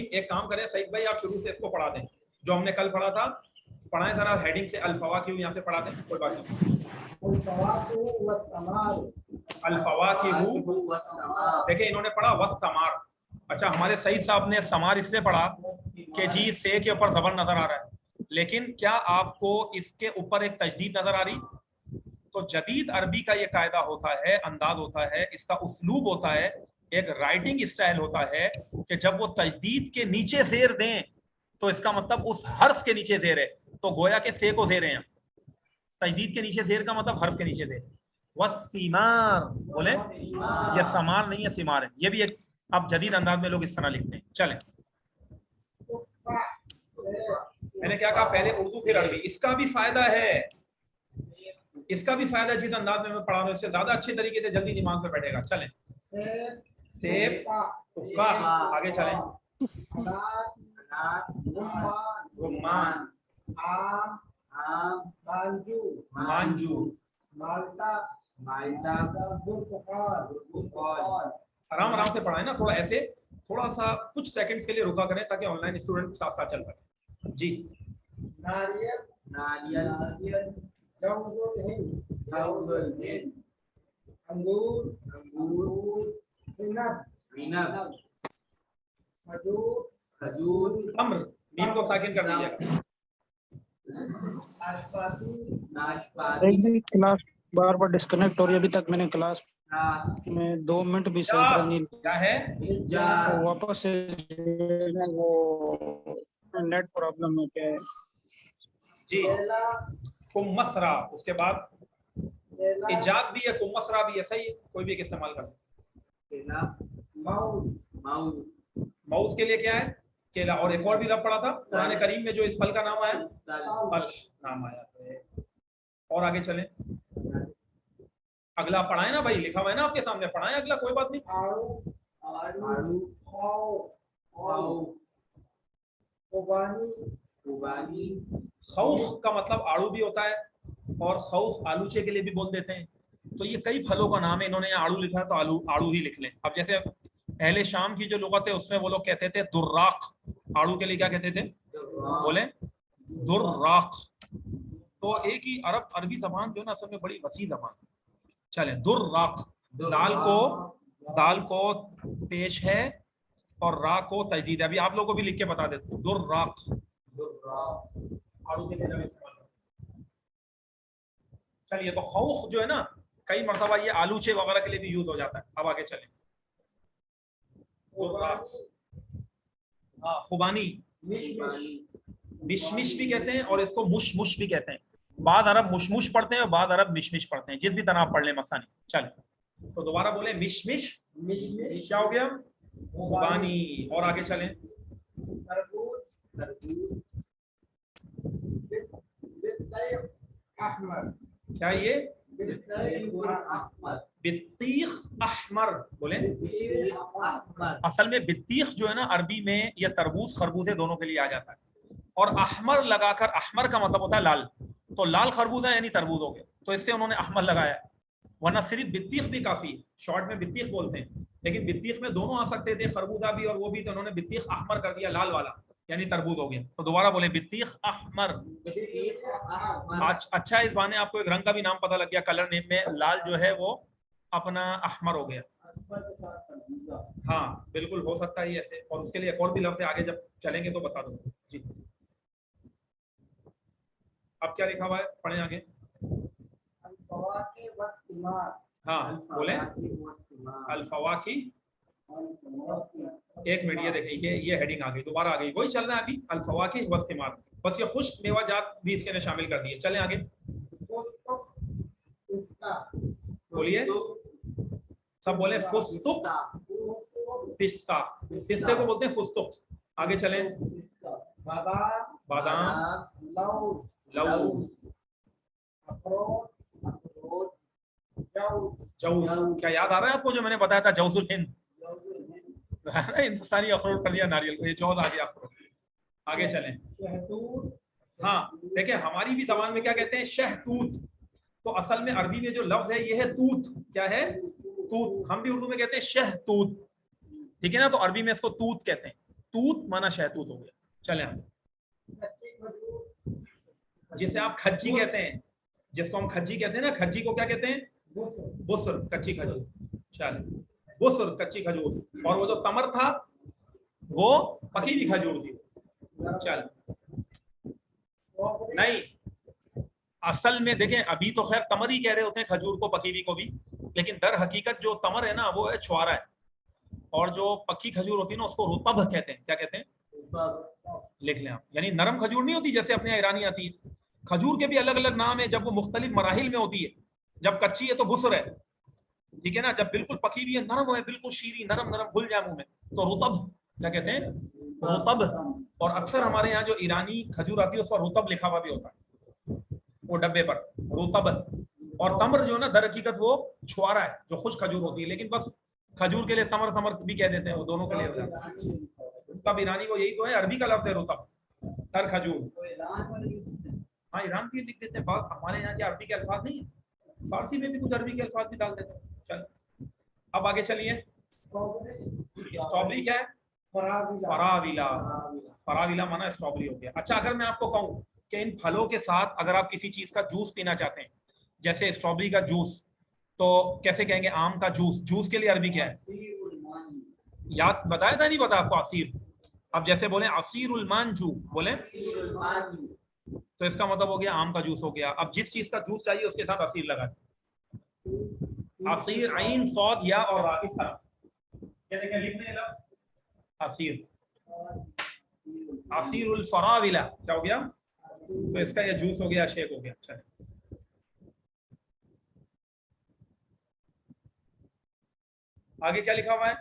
एक काम करें सईद भाई, आप शुरू से इसको पढ़ा दें जो हमने कल पढ़ा था। पढ़ाएं जरा हेडिंग से, अल-फवाकिह यहाँ से पढ़ा दें, कोई बात नहीं। अल-फवाकिह, देखिए इन्होंने पढ़ा वस्समार। अच्छा, हमारे सईद साहब ने समार इसलिए पढ़ा कि जी से के ऊपर जबर नजर आ रहा है, लेकिन क्या आपको इसके ऊपर एक तजदीद नजर आ रही? तो जदीद अरबी का ये कायदा होता है, अंदाज होता है, इसका उसलूब होता है, एक राइटिंग स्टाइल होता है कि जब वो तजदीद के नीचे जेर दें तो इसका मतलब उस हर्फ के नीचे जेर है, तो गोया के थे को जेर हैं। तजदीद के नीचे जेर का मतलब हर्फ के नीचे जेर। वस्सीमार बोले, ये समार नहीं है, सिमार है। ये भी एक अब जदीद अंदाज में लोग इस तरह लिखते हैं। चलें, मैंने क्या कहा पहले उर्दू फिर अरबी। इसका भी फायदा है, इसका भी फायदा जिस अंदाज में मैं पढ़ा रहा हूं इससे ज्यादा अच्छे तरीके से जल्दी दिमाग में बैठेगा। चलें, सेब, तुफाह, आगे चलें, रुम्मान, मांजू, आराम आराम से पढ़ाएं ना, थोड़ा ऐसे, थोड़ा सा कुछ सेकंड्स के लिए रुका करें ताकि ऑनलाइन स्टूडेंट साथ साथ चल सके। जी, नारियल, नारियल, जौजुल हिंद, अंगूर, अंगूर, इनब, इनब, खजूर, खजूर, तम्र, मीम को साकिन कर दीजिएगा। नाशपाती, नाशपाती। क्लास बार बार डिस्कनेक्ट हो रही है, अभी तक मैंने क्लास में 2 मिनट भी सही तरह नहीं। क्या है? तो वापस से वो नेट प्रॉब्लम है क्या है? जी, कुम्मसरा, उसके बाद इजाज भी है, कुम्मसरा भी है, सही है, कोई भी एक इस्तेमाल कर। माउस के लिए क्या है? केला। और एक और भी लफ्ज़ पढ़ा था कुरान करीम में जो इस फल का नाम आया, फर्श नाम आया है। और आगे चलें, अगला पढ़ाएं ना भाई, लिखा हुआ है ना आपके सामने, पढ़ाएं अगला, कोई बात नहीं। खौफ का मतलब आड़ू भी होता है और खौफ आलूचे के लिए भी बोल देते हैं। तो ये कई फलों का नाम है, इन्होंने आड़ू लिखा है तो आलू आड़ू ही लिख लें। अब जैसे अहले शाम की जो लुगत है उसमें वो लोग कहते थे दुर्राख, आड़ू के लिए क्या कहते थे? बोले दुर्राख। तो एक ही अरबी जबान जो ना असल में बड़ी वसी जबान। चले, दुर्राख, दाल को पेश है और रा को तजदीद है। अभी आप लोगों को भी लिख के बता देते, दुर्राख, आड़ू के लिए इस्तेमाल। चलिए, तो खौफ जो है ना कई मरतबा ये आलूचे वगैरह के लिए भी यूज हो जाता है। अब आगे चलें, हाँ, खुबानी, मिशमिश भी कहते हैं और इसको मुशमुश भी कहते हैं। बाद अरब मुशमुश पढ़ते हैं और बाद अरब मिशमिश पढ़ते हैं, जिस भी तरह आप पढ़ लें मसानी। चलें, तो दोबारा बोले, मिशमिश, मिशमिश क्या हो गया? खुबानी। और आगे चलें, क्या ये? बित्तीख अहमर, बोले। असल में बित्तीख जो है ना अरबी में ये तरबूज खरबूजे दोनों के लिए आ जाता है, और अहमर लगाकर, अहमर का मतलब होता है लाल, तो लाल खरबूजा यानी तरबूज हो गया, तो इससे उन्होंने अहमर लगाया। वरना सिर्फ बित्तीख भी काफी, शॉर्ट में बित्तीख बोलते हैं, लेकिन बित्तीख में दोनों आ सकते थे, खरबूजा भी और वो भी, तो उन्होंने बित्तीख अहमर कर दिया, लाल वाला यानी तरबूज हो गया। तो दोबारा बोले, बित्तीख अहमर। अच्छा, इस बहाने आपको एक रंग का भी नाम पता लग गया, कलर नेम में लाल जो है वो अपना अहमर हो गया। हाँ बिल्कुल हो सकता है ऐसे, और उसके लिए एक और भी लफ्ज़ आगे जब चलेंगे तो बता दो जी। अब क्या लिखा हुआ है, पढ़ें आगे। हाँ बोले, अल-फवाकी। एक मिनट, ये देखिए, ये हेडिंग आ गई, दोबारा आ गई, वही चल रहा है अभी, अल-फवाकी वस्तिमार। बस ये खुश्क मेवाजात भी इसके अंदर शामिल कर दिए। चलें आगे, बोलिए, सब बोले, फुस्तुक, पिस्ता, पिस्ते को बोलते हैं फुस्तुक। आगे चलें, बादाम, लौज, जौस। क्या याद आ रहा है आपको जो मैंने बताया था, जौसुल हिंद? हिंदुस्तानी अखरोट कर दिया नारियल को, ये जौस आ गया अखरोट। आगे चलें, हाँ देखिए, हमारी भी जबान में क्या कहते हैं, शहतूत। तो असल में अरबी में जो लफ्ज है ये है तूत। क्या है? तूत, हम भी उर्दू में कहते हैं शहतूत, ठीक है ना, तो अरबी में इसको तूत कहते हैं, तूत माना शहतूत हो गया। चले हम, जिसे आप खज्जी कहते हैं, जिसको हम खज्जी कहते हैं ना, खज्जी को क्या कहते हैं? बुसर, कच्ची खजूर। चल, बुसर कच्ची खजूर, और वो जो तमर था वो पकी हुई खजूर थी। चल, नहीं, असल में देखें, अभी तो खैर तमर ही कह रहे होते हैं खजूर को, पकी हुई को भी, लेकिन दर हकीकत जो तमर है ना वो है छुआरा है, और जो पक्की खजूर होती है ना उसको रुतब कहते हैं। क्या कहते हैं? लिख लें आप, यानी नरम खजूर नहीं होती जैसे अपने यहाँ ईरानी आती है। खजूर के भी अलग अलग नाम है, जब वो मुख्तलिफ मराहिल में होती है। जब कच्ची है तो बुसर है, ठीक है ना, जब बिल्कुल पकी हुई है, नरम है, बिल्कुल शीरी, नरम नरम, घुल जाए मुंह में, तो रुतब। क्या कहते हैं? रुतब। और अक्सर हमारे यहाँ जो ईरानी खजूर आती है उस पर रुतब लिखा हुआ भी होता है, वो डब्बे पर रुतब। और तमर जो है ना दर हकीकत वो छुआरा है, जो खुश खजूर होती है, लेकिन बस खजूर के लिए तमर तमर भी कह देते हैं, वो दोनों के लिए हो जाता है। रुतब ईरानी को यही तो है, अरबी का लफ्ज है रुतब, तर खजूर। हाँ, ईरान भी लिख देते हैं, बात हमारे यहाँ के अरबी के अल्फाज नहीं है, फारसी में भी कुछ अरबी के अल्फाज भी डाल देते हैं। चल, अब आगे चलिए, स्ट्रॉबेरी क्या है? फराविला। फराविला माना स्ट्रॉबेरी हो गया। अच्छा, अगर मैं आपको कहूँ कि इन फलों के साथ अगर आप किसी चीज का जूस पीना चाहते हैं, जैसे स्ट्रॉबेरी का जूस, तो कैसे कहेंगे? आम का जूस, जूस के लिए अरबी क्या है? याद बताया था, नहीं पता आपको? असीर। अब जैसे बोले असीर उल मांजू, बोले तो इसका मतलब हो गया आम का जूस हो गया। अब जिस चीज का जूस चाहिए उसके साथ असीर लगा, असीर, आइन, सौद, या और रा, इस तरह लिखने लगा असीर, असीरुल फराविला। क्या हो गया? तो इसका ये जूस हो गया, शेक हो गया। चलिए, आगे क्या लिखा हुआ है?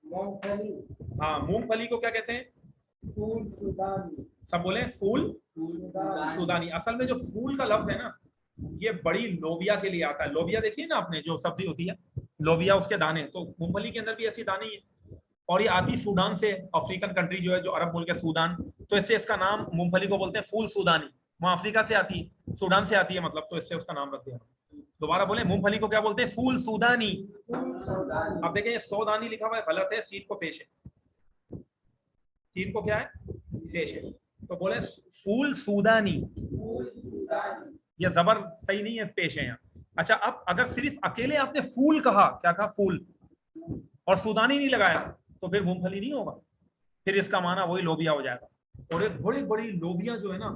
मूंगफली। हाँ, मूंगफली को क्या कहते हैं? फूल सूदानी। सब बोले फूल सूदानी। असल में जो फूल का लफ्ज है ना, ये बड़ी लोबिया के लिए आता है। लोबिया देखिए ना आपने, जो सब्जी होती है लोबिया, उसके दाने, तो मूंगफली के अंदर भी ऐसी दाने ही है। और ये आती सूडान से, अफ्रीकन कंट्री जो है, जो अरब मुल्क है सूडान, तो इससे इसका नाम मूंगफली को बोलते हैं फूल सूदानी। वहाँ अफ्रीका से आती है, सूडान से आती है मतलब, तो इससे उसका नाम रख दिया। दोबारा बोले, मूंगफली को क्या बोलते हैं? फूल सूदानी। अब देखें, सौदानी लिखा हुआ है, गलत है, सीन को पेश है, सीन को क्या है? पेश है, तो बोले फूल सूदानी। ये जबर सही नहीं है, पेश है यहाँ। अच्छा, अब अगर सिर्फ अकेले आपने फूल कहा, क्या कहा? फूल, और सूदानी नहीं लगाया, तो फिर मूंगफली नहीं होगा, फिर इसका माना वही लोबिया हो जाएगा। और एक बड़ी बड़ी लोबिया जो है ना,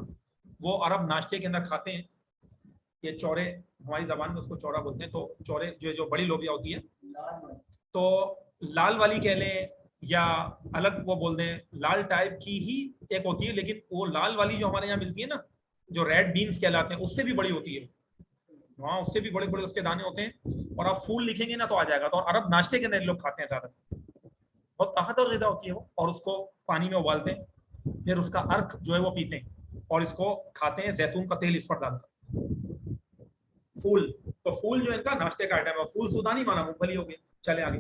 वो अरब नाश्ते के अंदर खाते हैं। ये चौरे, हमारी जबान में उसको चौरा बोलते हैं, तो चौरे जो बड़ी लोबिया होती है, तो लाल वाली कह लें या अलग वो बोल दें, लाल टाइप की ही एक होती है, लेकिन वो लाल वाली जो हमारे यहाँ मिलती है ना, जो रेड बीन्स कहलाते हैं, उससे भी बड़ी होती है। वहाँ उससे भी बड़े बड़े उसके दाने होते हैं, और आप फूल लिखेंगे ना तो आ जाएगा। तो अरब नाश्ते के अंदर लोग खाते हैं ज्यादा, बहुत ताकतवर ग़िज़ा होती है वो, और उसको पानी में उबालते हैं, फिर उसका अर्क जो है वो पीते हैं, और इसको खाते हैं, जैतून का तेल इस पर डालकर। फूल, तो फूल जो इनका नाश्ते का आइटम है, फूल सूदानी माना मूंगफली हो गया। चले आगे,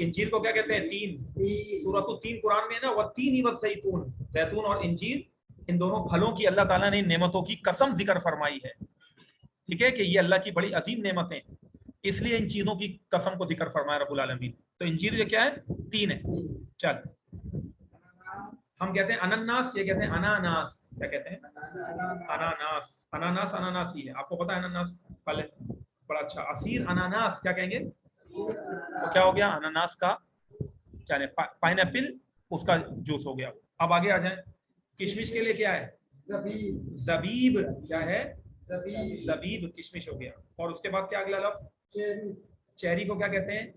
इंजीर को क्या कहते हैं? तीन। सूरत तीन कुरान में है ना, वह तीन ही ज़ैतून, जैतून और इंजीर, इन दोनों फलों की अल्लाह ताला ने नेमतों की कसम जिक्र फरमाई है। ठीक है, कि ये अल्लाह की बड़ी अजीम नेमतें, इसलिए इन चीजों की कसम को जिक्र फरमाया रब्बुल आलमीन। तो इंजीर जो क्या है? तीन है। चल, हम कहते हैं अनन्नास, ये कहते हैं अनानास। क्या कहते हैं? अनानास। अनानास अनानास ही है, आपको पता है अनानास फल है, बड़ा अच्छा। असीर अनानास क्या कहेंगे? तो क्या हो गया? अनानास का, चले, पाइनएप्पल, उसका जूस हो गया। अब आगे आ जाए, किशमिश के लिए क्या है? ज़बीब। क्या है? ज़बीब, किशमिश हो गया। और उसके बाद क्या अगला लफ्ज? चेरी को क्या कहते हैं?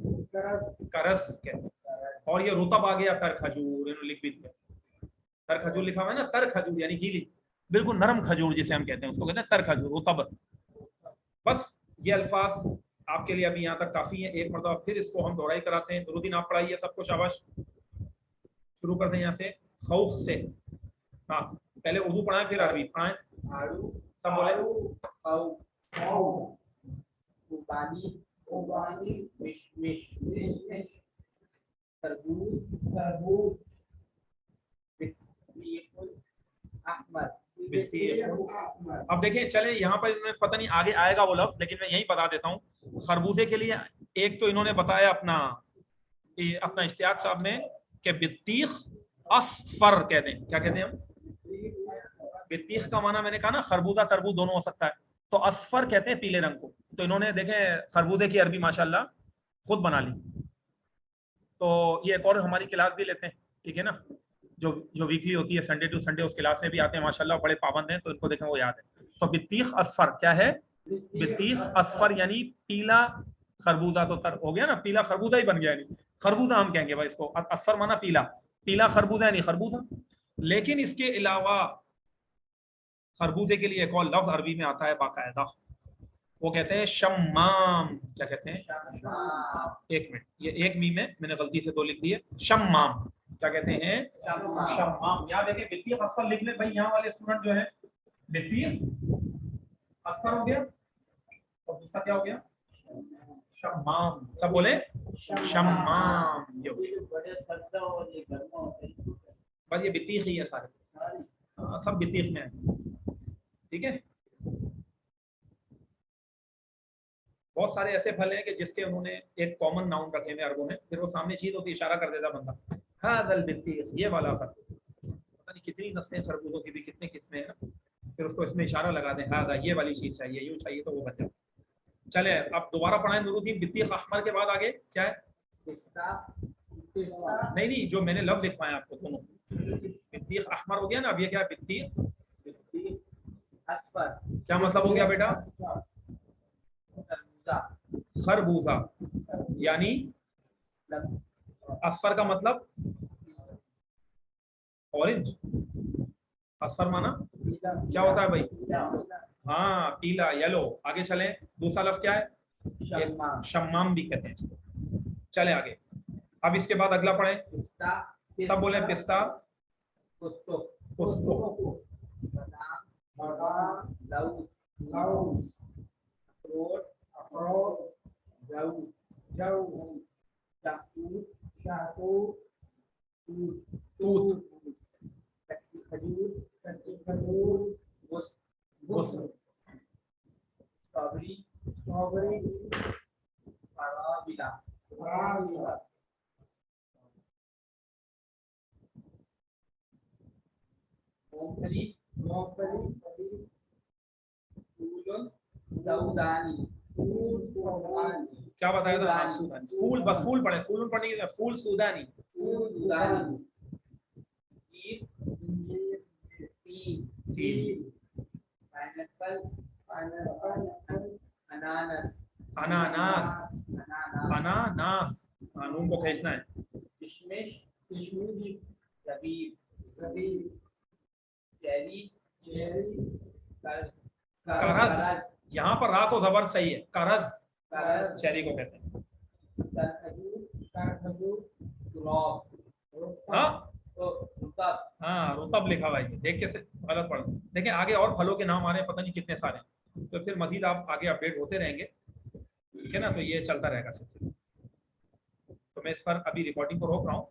करस कहते हैं। और ये रुतब आ गया, तर खजूर, इन्होंने लिख भी दिया, तर खजूर लिखा हुआ है ना, तर खजूर यानी गीली, बिल्कुल नरम खजूर जिसे हम कहते हैं, उसको कहते हैं तर खजूर, रुतब। बस ये अल्फाज आपके लिए अभी यहाँ तक काफी है। एक मरतबा फिर इसको हम दोहराई कराते हैं। दुरूद आप पढ़ाइए सबको, शाबाश। शुरू करते हैं यहाँ से, खौफ से। हाँ, पहले उर्दू पढ़ाएं फिर अरबी पढ़ाएं, सब बोले। तरबूज, अब देखिए, चले यहाँ पर पता नहीं आगे आएगा वो लफ्ज, लेकिन मैं यही बता देता हूँ। खरबूजे के लिए एक तो इन्होंने बताया अपना इश्तियाक साहब में कि बित्तीख असफर कहते हैं। क्या कहते हैं हम? बित्तीख का माना मैंने कहा ना खरबूजा तरबूज दोनों हो सकता है, तो असफर कहते हैं पीले रंग को। तो इन्होंने देखें खरबूजे की अरबी माशाल्लाह खुद बना ली। तो ये एक और हमारी क्लास भी लेते हैं, ठीक है ना, जो वीकली होती है संडे टू संडे, उस क्लास में भी आते हैं माशाल्लाह, बड़े पाबंद हैं, तो इनको देखें वो याद है। तो बित्तीख असफर क्या है? बित्तीख असफर यानी पीला खरबूजा। तो तर हो गया ना, पीला खरबूजा ही बन गया, नहीं खरबूजा हम कहेंगे भाई इसको। असफर माना पीला, पीला खरबूजा यानी खरबूजा। लेकिन इसके अलावा खरबूजे के लिए एक और लफ्ज अरबी में आता है बाकायदा, वो कहते हैं शम्माम। क्या कहते हैं? एक मिनट, ये एक मीम है, मैंने गलती से दो लिख दिए। शम्माम क्या कहते हैं? शम्माम। याद है कि बित्तीख असफर लिख ले भाई, यहाँ वाले स्टूडेंट जो है। बित्तीख असफर हो गया और दूसरा क्या हो गया? शम्माम। सब बोले शम्माम। बस ये बित्तीख ही है सारे, सब बित्तीख में है, ठीक है। बहुत सारे ऐसे फल हैं कि जिसके उन्होंने एक कॉमन नाउन रखे हैं अरबों में, फिर वो सामने चीज होती इशारा कर देता बंदा, हादल बित्तीख, ये वाला फल। पता नहीं कितनी नस्लें खरबूजों की भी, कितने किस्में हैं ना, फिर उसको इसमें इशारा लगा दें, हादा ये वाली चीज चाहिए, यूं चाहिए, तो वो बन जाए। चले अब दोबारा पढ़ाएं नूरुद्दीन। बित्तीख अहमर के बाद आगे क्या है? नहीं, जो मैंने लफ्ज लिखवाए आपको दोनों। बित्तीख अहमर हो गया ना, अब ये क्या है? बित्तीख असफर। क्या मतलब हो गया बेटा? खरबूजा यानी असफर का मतलब ऑरेंज। असफर माना क्या होता है भाई? हाँ, पीला, येलो। आगे चलें, दूसरा लफ्ज क्या है? शम्माम भी कहते हैं इसको। चले आगे, अब इसके बाद अगला पढ़ें। सब बोले पिस्ता, स्ट्रॉबेरी, क्या बताया था? सूदानी। फूल, बस फूल पढ़े, फूल पढ़ने के लिए फूल सूदानी। अनानास, नून को खींचना है। करज, यहाँ पर रा को जबर सही है, करज चेरी को कहते हैं। हाँ, रुतब लिखा हुआ है, देख के से गलत पढ़। देखिए आगे और फलों के नाम आ रहे हैं, पता नहीं कितने सारे, तो फिर मजीद आप आगे अपडेट होते रहेंगे, ठीक है ना। तो ये चलता रहेगा सिलसिला। तो मैं इस पर अभी रिकॉर्डिंग को रोक रहा हूँ।